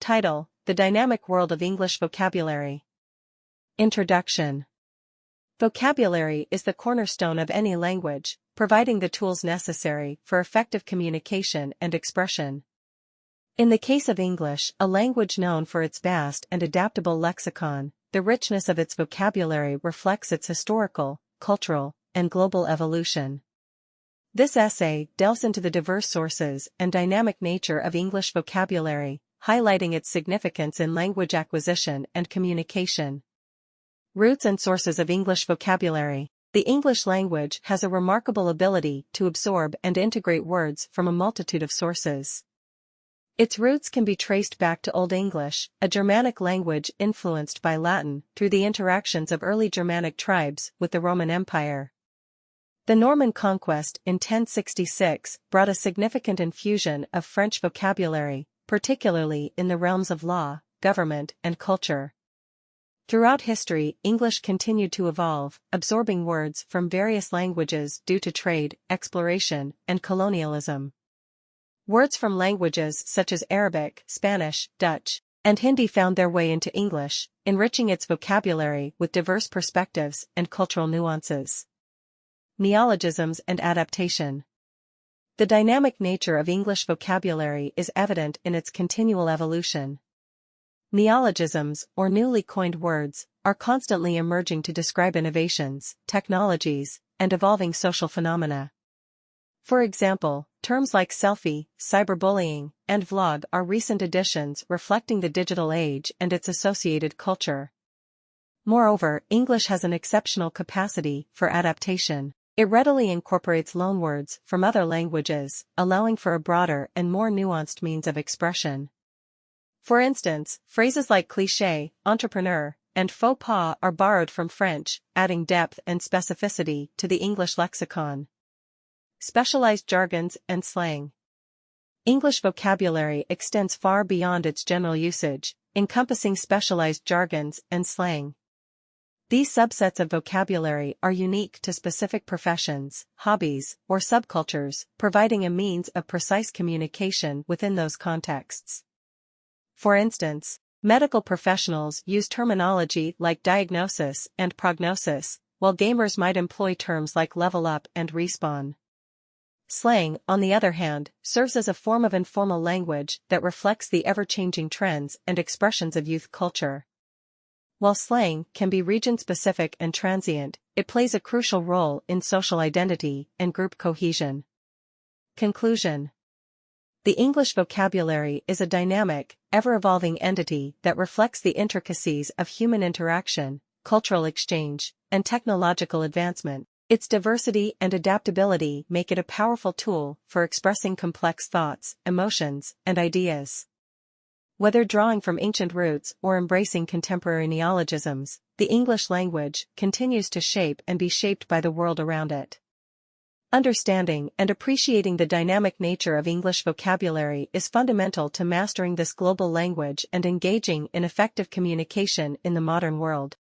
Title: The Dynamic World of English Vocabulary. Introduction. Vocabulary is the cornerstone of any language, providing the tools necessary for effective communication and expression. In the case of English, a language known for its vast and adaptable lexicon, the richness of its vocabulary reflects its historical, cultural, and global evolution. This essay delves into the diverse sources and dynamic nature of English vocabulary, highlighting its significance in language acquisition and communication. Roots and sources of English vocabulary. The English language has a remarkable ability to absorb and integrate words from a multitude of sources. Its roots can be traced back to Old English, a Germanic language influenced by Latin through the interactions of early Germanic tribes with the Roman Empire. The Norman conquest in 1066 brought a significant infusion of French vocabulary, particularly in the realms of law, government, and culture. Throughout history, English continued to evolve, absorbing words from various languages due to trade, exploration, and colonialism. Words from languages such as Arabic, Spanish, Dutch, and Hindi found their way into English, enriching its vocabulary with diverse perspectives and cultural nuances. Neologisms and adaptation. The dynamic nature of English vocabulary is evident in its continual evolution. Neologisms, or newly coined words, are constantly emerging to describe innovations, technologies, and evolving social phenomena. For example, terms like selfie, cyberbullying, and vlog are recent additions reflecting the digital age and its associated culture. Moreover, English has an exceptional capacity for adaptation. It readily incorporates loanwords from other languages, allowing for a broader and more nuanced means of expression. For instance, phrases like cliché, entrepreneur, and faux pas are borrowed from French, adding depth and specificity to the English lexicon. Specialized jargons and slang. English vocabulary extends far beyond its general usage, encompassing specialized jargons and slang. These subsets of vocabulary are unique to specific professions, hobbies, or subcultures, providing a means of precise communication within those contexts. For instance, medical professionals use terminology like diagnosis and prognosis, while gamers might employ terms like level up and respawn. Slang, on the other hand, serves as a form of informal language that reflects the ever-changing trends and expressions of youth culture. While slang can be region-specific and transient, it plays a crucial role in social identity and group cohesion. Conclusion. The English vocabulary is a dynamic, ever-evolving entity that reflects the intricacies of human interaction, cultural exchange, and technological advancement. Its diversity and adaptability make it a powerful tool for expressing complex thoughts, emotions, and ideas. Whether drawing from ancient roots or embracing contemporary neologisms, the English language continues to shape and be shaped by the world around it. Understanding and appreciating the dynamic nature of English vocabulary is fundamental to mastering this global language and engaging in effective communication in the modern world.